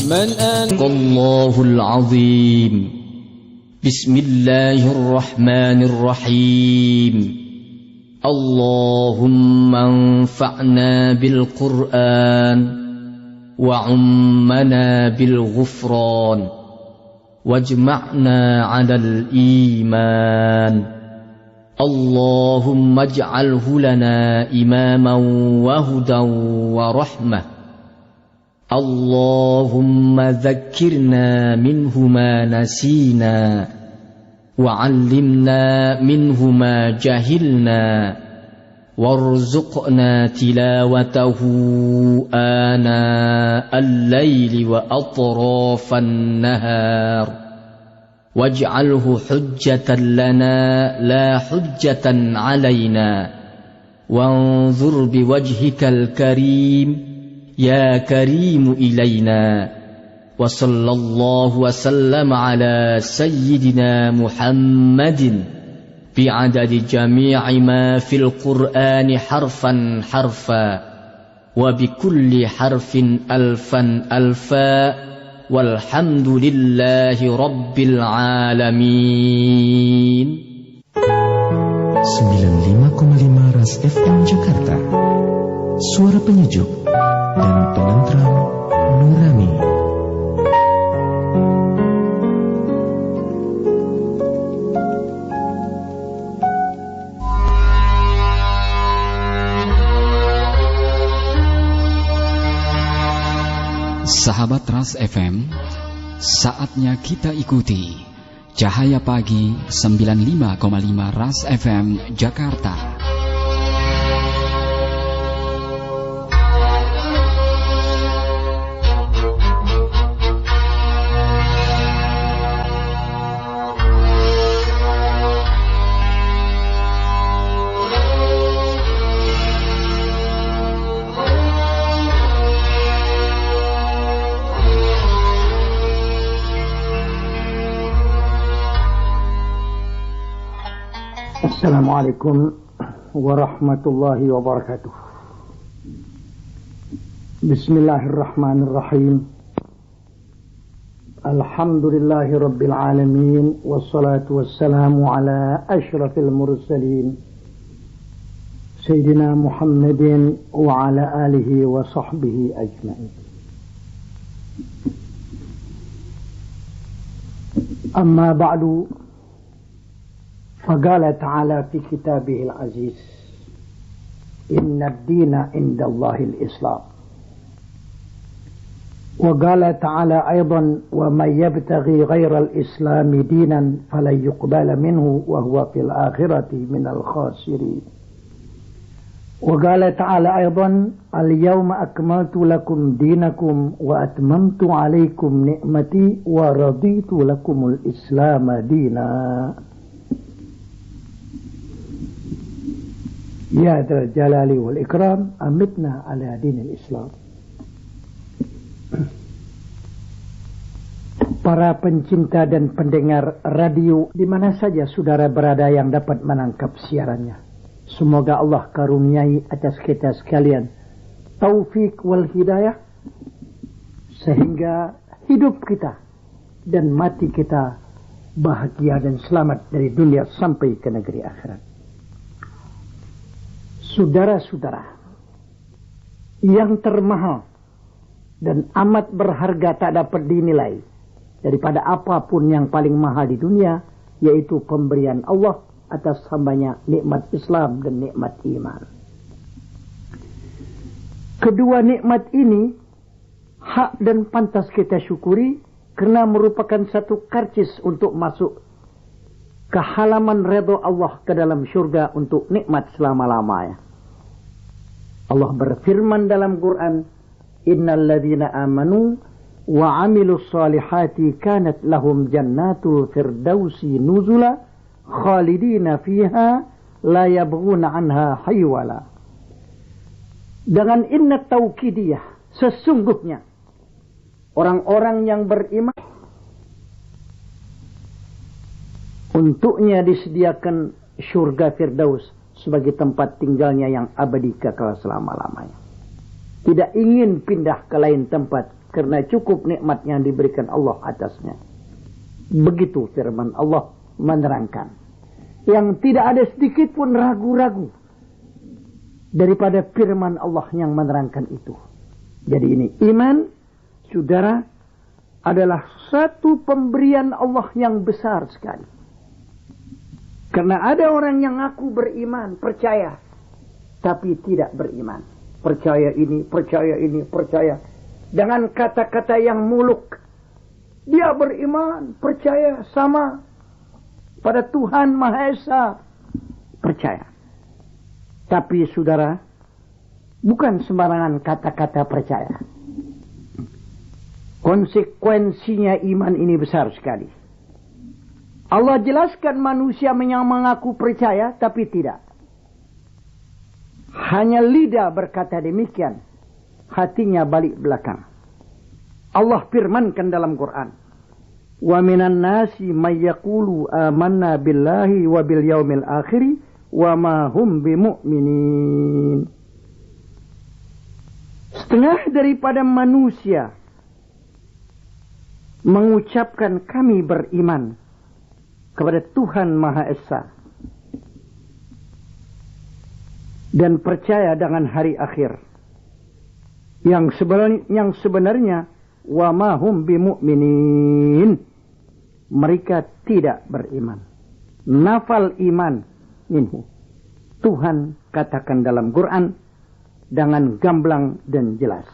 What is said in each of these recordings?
من أنت الله العظيم. بسم الله الرحمن الرحيم. اللهم انفعنا بالقرآن وعمنا بالغفران واجمعنا على الإيمان. اللهم اجعله لنا إماما وهدى ورحمة. اللهم ذكرنا منه ما نسينا وعلمنا منه ما جهلنا وارزقنا تلاوته آناء الليل وأطراف النهار واجعله حجة لنا لا حجة علينا وانظر بوجهك الكريم يا كريم إلينا. وصلى الله وسلم على سيدنا محمد بعدد جميع ما في القرآن حرفا حرفا وبكل حرف ألفا ألفا والحمد لله رب العالمين. 95,5 Ras FM Jakarta, suara penyejuk dan penentram nurani. Sahabat Ras FM, saatnya kita ikuti Cahaya Pagi 95,5 Ras FM Jakarta. Assalamualaikum warahmatullahi wabarakatuh. Bismillahirrahmanirrahim. Alhamdulillahi rabbil alamin. Wassalatu wassalamu ala ashrafil mursalin Sayyidina Muhammadin wa ala alihi wa sahbihi ajma'in. Amma ba'du. فقال تعالى في كتابه العزيز إن الدين عند الله الإسلام. وقال تعالى أيضا ومن يبتغي غير الإسلام دينا فلن يقبل منه وهو في الآخرة من الخاسرين. وقال تعالى أيضا اليوم أكملت لكم دينكم وأتممت عليكم نعمتي ورضيت لكم الإسلام دينا. Ya Dzal Jalali wal Ikram, amitna ala dinil Islam. Para pencinta dan pendengar radio di mana saja saudara berada yang dapat menangkap siarannya, semoga Allah karuniai atas kita sekalian taufik wal hidayah sehingga hidup kita dan mati kita bahagia dan selamat dari dunia sampai ke negeri akhirat. Saudara-saudara yang termahal dan amat berharga tak dapat dinilai daripada apapun yang paling mahal di dunia, yaitu pemberian Allah atas hambanya nikmat Islam dan nikmat iman. Kedua nikmat ini hak dan pantas kita syukuri karena merupakan satu karcis untuk masuk ke halaman redha Allah ke dalam syurga untuk nikmat selama-lamanya. Allah berfirman dalam Quran, innal ladzina amanu wa amilus solihati kanat lahum jannatul firdausi nuzula khalidina fiha la yabghuna anha haywala. Dengan inna taukidiyah, sesungguhnya orang-orang yang beriman untuknya disediakan syurga firdaus sebagai tempat tinggalnya yang abadi kekal selama-lamanya. Tidak ingin pindah ke lain tempat karena cukup nikmat yang diberikan Allah atasnya. Begitu firman Allah menerangkan. Yang tidak ada sedikit pun ragu-ragu daripada firman Allah yang menerangkan itu. Jadi ini iman, saudara, adalah satu pemberian Allah yang besar sekali. Karena ada orang yang ngaku beriman, percaya, tapi tidak beriman. Percaya ini, percaya ini, percaya. Dengan kata-kata yang muluk. Dia beriman, percaya sama pada Tuhan Maha Esa. Percaya. Tapi saudara, bukan sembarangan kata-kata percaya. Konsekuensinya iman ini besar sekali. Allah jelaskan manusia yang mengaku percaya, tapi tidak. Hanya lidah berkata demikian, hatinya balik belakang. Allah firmankan dalam Quran, "Wa minan nasi may yaqulu amanna billahi wa bil yaumil akhir wa ma hum bimu'minin." Setengah daripada manusia mengucapkan kami beriman kepada Tuhan Maha Esa dan percaya dengan hari akhir. Yang sebenarnya wa ma hum bimu'minin, mereka tidak beriman. Nafal iman minhu. Tuhan katakan dalam Quran dengan gamblang dan jelas.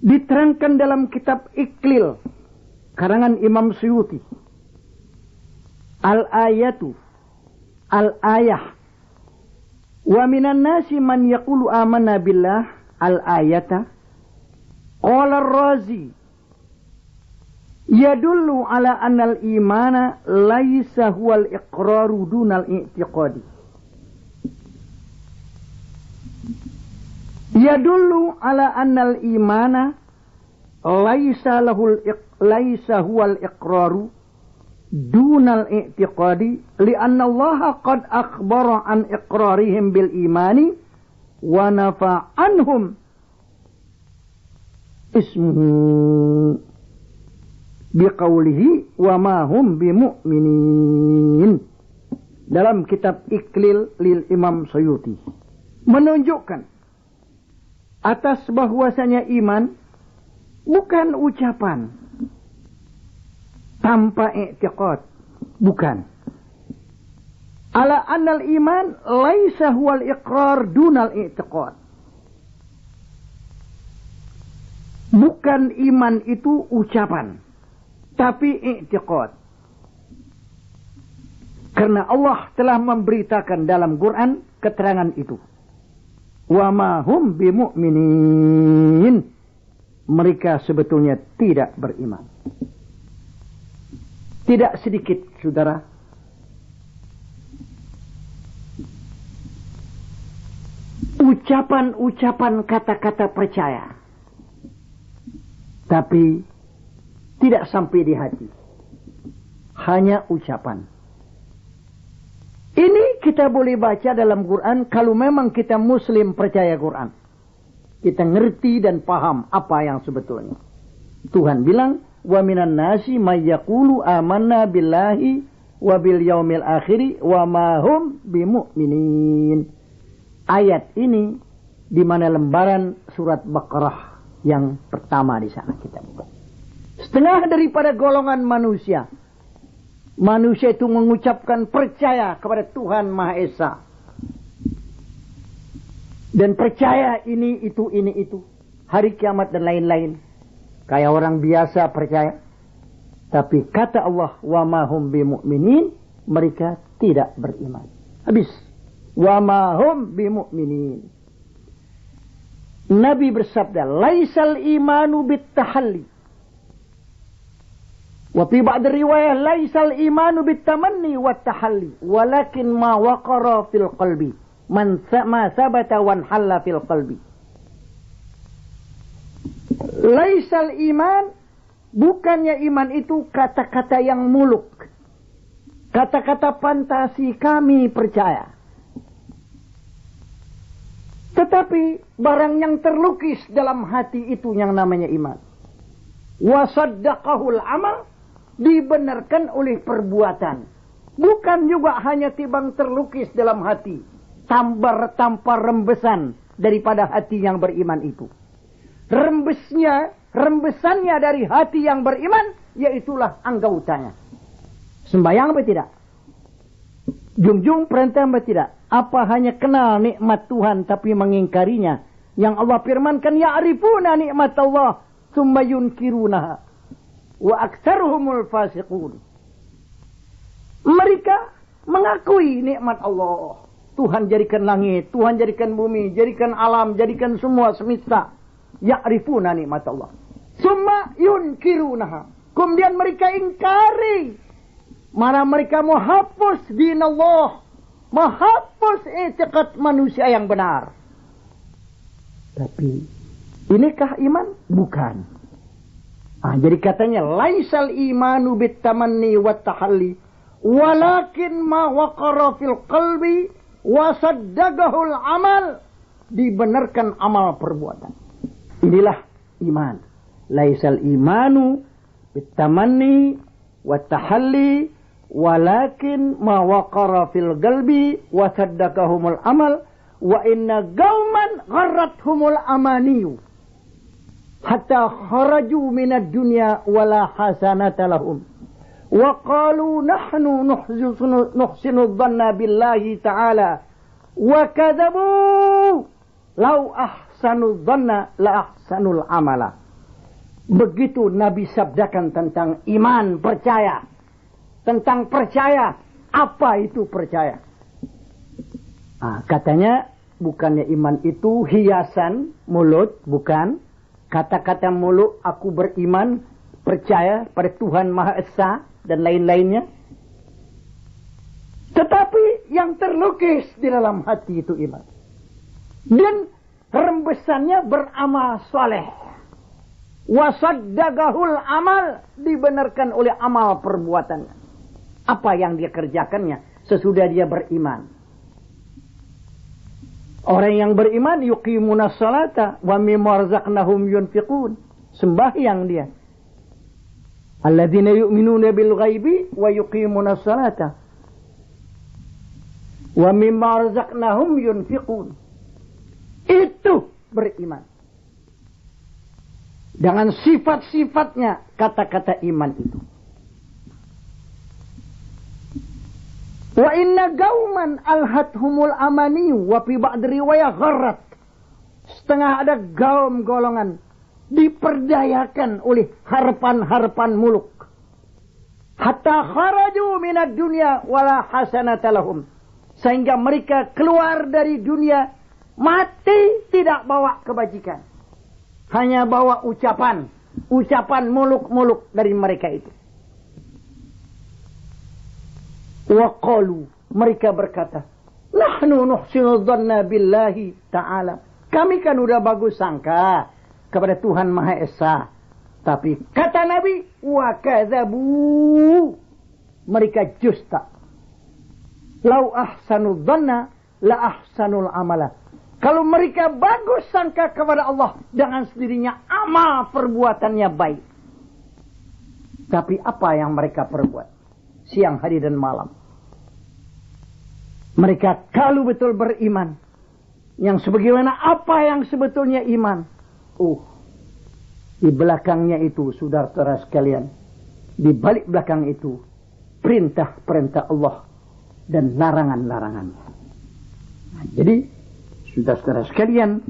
Diterangkan dalam kitab Iqlil karangan Imam Suyuti. Al-ayatu, al-ayah. Wa minan nasi man yaqulu amanna billah, al-ayata. Qala ar-Razi, yadullu ala anna al-imana laysa huwa al-iqraru duna al-i'tiqadi. Yadullu ala anna al-imana laysa huwa al-iqraru dunal i'tiqadi li'anna Allah qad akhbara an iqrarihim bil imani wa nafa anhum ismuhu biqaulihi wa ma hum bimu'minin. Dalam kitab Iqlil lil Imam Suyuti menunjukkan atas bahwasanya iman bukan ucapan tanpa i'tiqad, bukan. Ala annal iman laisa huwal iqrar dunal i'tiqad. Bukan iman itu ucapan, tapi i'tiqad. Karena Allah telah memberitakan dalam Quran keterangan itu. Wa ma hum bimu'minin. Mereka sebetulnya tidak beriman. Tidak sedikit, saudara, ucapan-ucapan kata-kata percaya, tapi tidak sampai di hati. Hanya ucapan. Ini kita boleh baca dalam Quran kalau memang kita Muslim percaya Quran. Kita ngerti dan paham apa yang sebetulnya. Tuhan bilang, wa minan nasi may yaqulu amanna billahi wa bil yaumil akhir wa ma hum bimu'minin. Ayat ini di mana lembaran surat Baqarah yang pertama di sana kita buka. Setengah daripada golongan manusia itu mengucapkan percaya kepada Tuhan Maha Esa. Dan percaya ini, itu, hari kiamat dan lain-lain. Kayak orang biasa percaya. Tapi kata Allah, wa ma hum bimu'minin, mereka tidak beriman. Habis. Wa ma hum bimu'minin. Nabi bersabda, laisal imanu bit-tahalli. Wa fi ba'd riwayah, laisal imanu bit-tamanni wat-tahalli. Walakin ma waqara fil qalbi. Ma sabata wan halla fil qalbi. Laisal iman, bukannya iman itu kata-kata yang muluk. Kata-kata fantasi kami percaya. Tetapi barang yang terlukis dalam hati itu yang namanya iman. Wa saddaqahul amal, dibenarkan oleh perbuatan. Bukan juga hanya tibang terlukis dalam hati, tampar rembesan daripada hati yang beriman itu. Rembesannya dari hati yang beriman, yaitulah anggautanya. Sembayang apa tidak? Jungjung perintah apa tidak? Apa hanya kenal nikmat Tuhan tapi mengingkarinya? Yang Allah firmankan, ya'rifuna nikmat Allah tsumma yunkirunaha wa aktsaruhumul fasiqun. Mereka mengakui nikmat Allah. Tuhan jadikan langit, Tuhan jadikan bumi, jadikan alam, jadikan semua semesta. Ya'rifuna nikmat Allah. Tsumma yunkirunaha. Kemudian mereka ingkari. Malah mereka menghapus din Allah, menghapus i'tiqad manusia yang benar. Tapi inikah iman? Bukan. Jadi katanya laisal imanu bitamanni wat tahalli walakin ma waqara fil qalbi wa saddaqahul amal, dibenarkan amal perbuatan. Inilah iman. Laisal imanu bitamanni wat tahalli walakin ma waqara fil qalbi wa saddaqahumul amal wa inna qauman gharrathumul amaniyu hatta kharaju minad dunya wala hasanata lahum wa qalu nahnu nuhsinu dhanna billahi ta'ala wa kadzabu law ahsanu dhanna la ahsanul amala. Begitu Nabi sabdakan tentang iman, percaya. Tentang percaya, apa itu percaya? Katanya bukannya iman itu hiasan mulut, bukan. Kata-kata mulut aku beriman, percaya pada Tuhan Maha Esa dan lain-lainnya. Tetapi yang terlukis di dalam hati itu iman. Dan rembesannya beramal saleh. Wasaddaqahul amal, dibenarkan oleh amal perbuatannya. Apa yang dia kerjakannya sesudah dia beriman. Orang yang beriman yuqimuna salata wa mimma razaqnahum yunfiqun. Sembahyang dia. Alladzina yu'minuna bil ghaibi wa yuqimuna salata wa mimma razaqnahum yunfiqun. Itu beriman. Dengan sifat-sifatnya kata-kata iman itu. Wa inna gauman alhathumul amani wa fi ba'd riwayah gharrat. Setengah ada gaum golongan diperdayakan oleh harapan-harapan muluk. Hatta kharaju minad dunya wala hasanata lahum. Sehingga mereka keluar dari dunia mati tidak bawa kebajikan. Hanya bawa ucapan muluk-muluk dari mereka itu. Wa qalu, mereka berkata, nahnu nuhsinu dhanna billahi ta'ala. Kami kan udah bagus sangka kepada Tuhan Maha Esa. Tapi kata Nabi, wa kadzabu, mereka dusta. Lau ahsanu dhanna la ahsanul amala. Kalau mereka bagus sangka kepada Allah, dengan sendirinya amal perbuatannya baik. Tapi apa yang mereka perbuat? Siang, hari, dan malam. Mereka kalau betul beriman, yang sebagaimana apa yang sebetulnya iman. Di belakangnya itu, saudara-saudara sekalian, di balik belakang itu, perintah-perintah Allah dan larangan-larangannya. Jadi, saudara-saudara sekalian,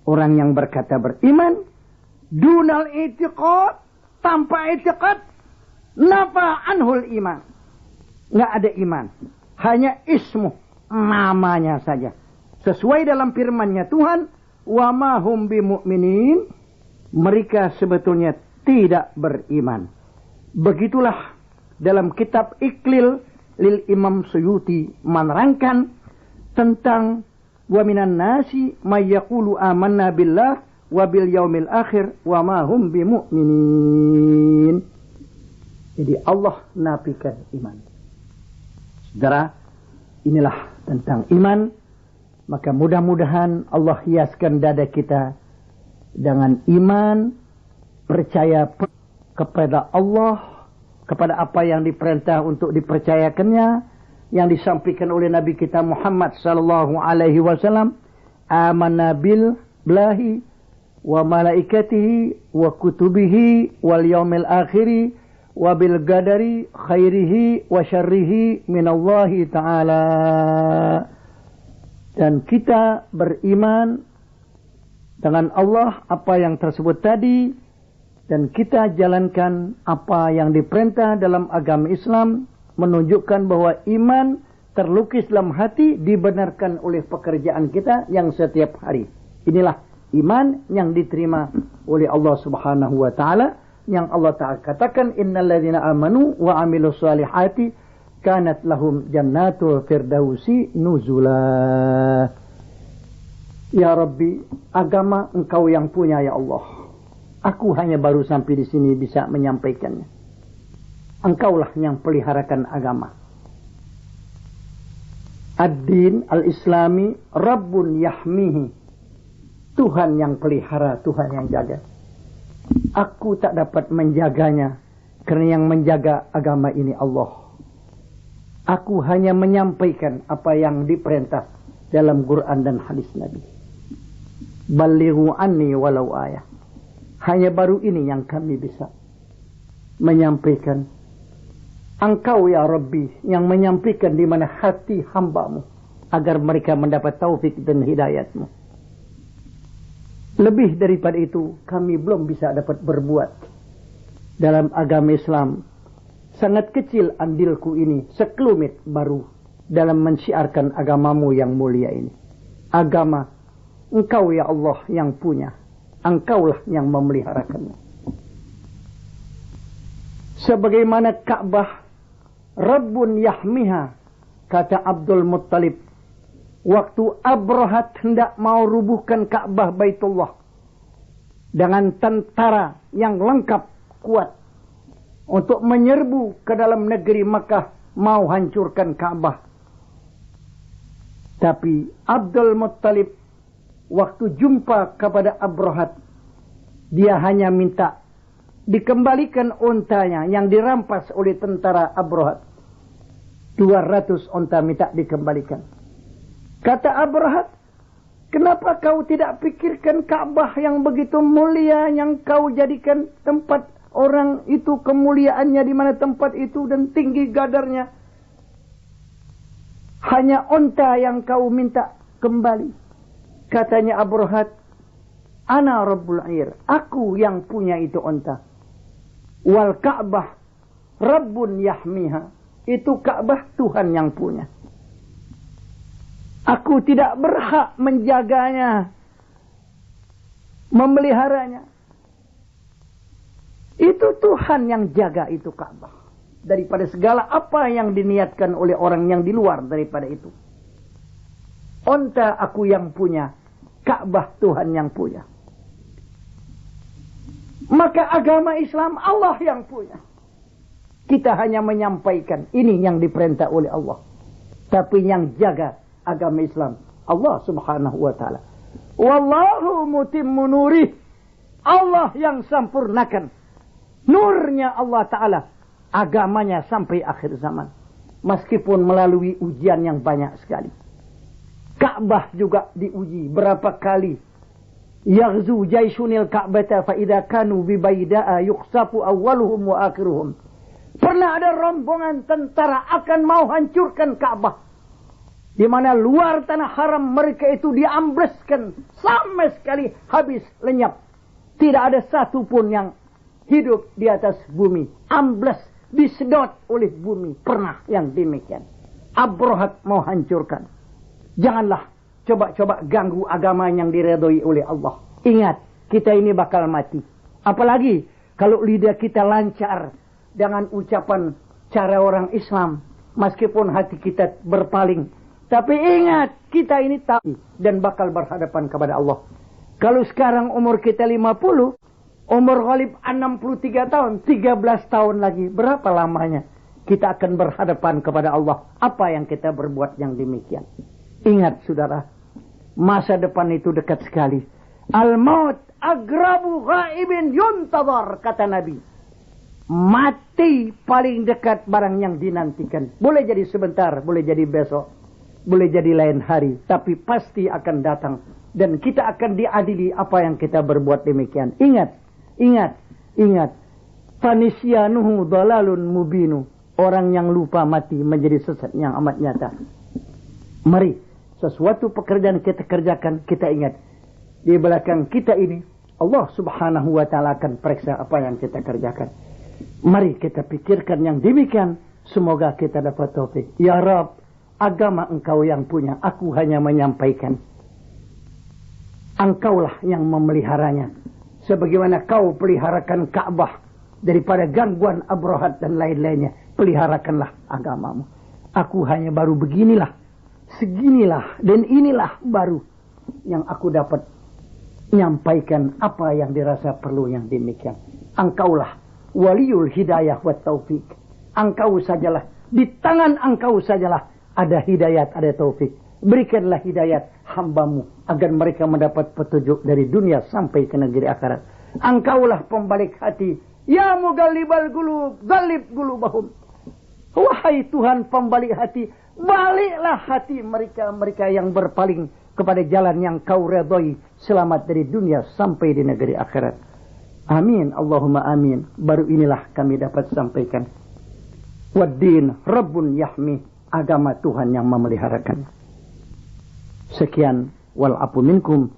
orang yang berkata beriman, dunal i'tiqad, tanpa i'tiqad, nafa anhul iman. Nggak ada iman. Hanya ismu, namanya saja. Sesuai dalam firman-Nya Tuhan, wa ma hum bimu'minin, mereka sebetulnya tidak beriman. Begitulah dalam kitab Iqlil lil Imam Suyuti menerangkan tentang wa minan nasi may yaqulu amanna billah wa bil yaumil akhir wa ma hum bimu'minin. Jadi Allah nafikan iman. Saudara, inilah tentang iman. Maka mudah-mudahan Allah hiaskan dada kita dengan iman, percaya kepada Allah, kepada apa yang diperintah untuk dipercayakannya, yang disampaikan oleh Nabi kita Muhammad sallallahu alaihi wasallam. Amanna billahi wa malaikatihi wa kutubihi wal yaumil akhiri wa bil qadari khairihi wa syarrihi minallahi ta'ala. Dan kita beriman dengan Allah, apa yang tersebut tadi, dan kita jalankan apa yang diperintah dalam agama Islam, menunjukkan bahwa iman terlukis dalam hati, dibenarkan oleh pekerjaan kita yang setiap hari. Inilah iman yang diterima oleh Allah Subhanahu wa taala, yang Allah Ta'ala katakan, innal ladzina amanu wa amilus solihati kanat lahum jannatul firdausi nuzula. Ya Rabbi, agama Engkau yang punya ya Allah. Aku hanya baru sampai di sini bisa menyampaikannya. Engkaulah yang peliharakan agama. Ad-din al-islami Rabbun yahmihi. Tuhan yang pelihara, Tuhan yang jaga. Aku tak dapat menjaganya, karena yang menjaga agama ini Allah. Aku hanya menyampaikan apa yang diperintah dalam Quran dan hadis Nabi. Balighu anni walau ayah. Hanya baru ini yang kami bisa menyampaikan. Engkau ya Rabbi yang menyampaikan di mana hati hamba-Mu, agar mereka mendapat taufik dan hidayat-Mu. Lebih daripada itu kami belum bisa dapat berbuat dalam agama Islam. Sangat kecil andilku ini, sekelumit baru dalam mensyiarkan agama-Mu yang mulia ini. Agama Engkau ya Allah yang punya, Engkaulah yang memeliharakannya. Sebagaimana Ka'bah Rabbun yahmiha, kata Abdul Muttalib, waktu Abrahat hendak mau rubuhkan Ka'bah Baitullah dengan tentara yang lengkap kuat untuk menyerbu ke dalam negeri Makkah, mau hancurkan Ka'bah. Tapi Abdul Muttalib waktu jumpa kepada Abrahat, dia hanya minta dikembalikan untanya yang dirampas oleh tentara Abrahat. 200 unta minta dikembalikan. Kata Abrahat, kenapa kau tidak pikirkan Ka'bah yang begitu mulia, yang kau jadikan tempat orang itu, kemuliaannya di mana tempat itu dan tinggi gadarnya. Hanya unta yang kau minta kembali. Katanya Abrahat, ana rabbul air, aku yang punya itu unta. Wal Ka'bah Rabbun yahmiha, itu Ka'bah Tuhan yang punya. Aku tidak berhak menjaganya, memeliharanya. Itu Tuhan yang jaga itu Ka'bah. Daripada segala apa yang diniatkan oleh orang yang di luar daripada itu. Unta aku yang punya, Ka'bah Tuhan yang punya. Maka agama Islam Allah yang punya. Kita hanya menyampaikan, ini yang diperintah oleh Allah. Tapi yang jaga agama Islam Allah Subhanahu wa taala. Wallahu mutimmu nurih. Allah yang sempurnakan nurnya Allah taala, agamanya sampai akhir zaman. Meskipun melalui ujian yang banyak sekali. Ka'bah juga diuji berapa kali. Yaghzu jaisunil Ka'bata fa idza kanu bi baida'a yukhsafu awwaluhum wa akhiruhum. Pernah ada rombongan tentara akan mau hancurkan Ka'bah, di mana luar tanah haram mereka itu diambleskan sama sekali habis lenyap. Tidak ada satu pun yang hidup di atas bumi. Ambles, disedot oleh bumi. Pernah yang demikian. Abrahat mau hancurkan. Janganlah coba-coba ganggu agama yang diredoi oleh Allah. Ingat, kita ini bakal mati. Apalagi kalau lidah kita lancar dengan ucapan cara orang Islam, meskipun hati kita berpaling. Tapi ingat, kita ini tahu dan bakal berhadapan kepada Allah. Kalau sekarang umur kita 50, umur Ghalib 63 tahun, 13 tahun lagi, berapa lamanya kita akan berhadapan kepada Allah? Apa yang kita berbuat yang demikian? Ingat saudara, masa depan itu dekat sekali. Al-maut agrabu ghaibin yuntadhar, kata Nabi. Mati paling dekat barang yang dinantikan. Boleh jadi sebentar, boleh jadi besok, boleh jadi lain hari, tapi pasti akan datang. Dan kita akan diadili apa yang kita berbuat demikian. Ingat, ingat, ingat. Fanisyanuhu dalalun mubinu. Orang yang lupa mati menjadi sesat yang amat nyata. Mari, sesuatu pekerjaan kita kerjakan, kita ingat. Di belakang kita ini, Allah subhanahu wa ta'ala akan periksa apa yang kita kerjakan. Mari kita pikirkan yang demikian. Semoga kita dapat taufik. Ya Rabb, agama engkau yang punya, aku hanya menyampaikan. Engkaulah yang memeliharanya. Sebagaimana kau peliharakan Ka'bah daripada gangguan Abrahat dan lain-lainnya. Peliharakanlah agamamu. Aku hanya baru beginilah, seginilah, dan inilah baru yang aku dapat menyampaikan apa yang dirasa perlu yang demikian. Engkaulah waliyul hidayah wa taufik. Engkau sajalah, di tangan engkau sajalah ada hidayat, ada taufik. Berikanlah hidayat hambamu agar mereka mendapat petunjuk dari dunia sampai ke negeri akhirat. Engkaulah pembalik hati. Ya mugallibal gulub, galib gulubahum. Wahai Tuhan pembalik hati, baliklah hati mereka yang berpaling kepada jalan yang kau redai, selamat dari dunia sampai di negeri akhirat. Amin, Allahumma amin. Baru inilah kami dapat sampaikan. Waddin Rabbun yahmi, agama Tuhan yang memeliharakan. Sekian, wal afu minkum.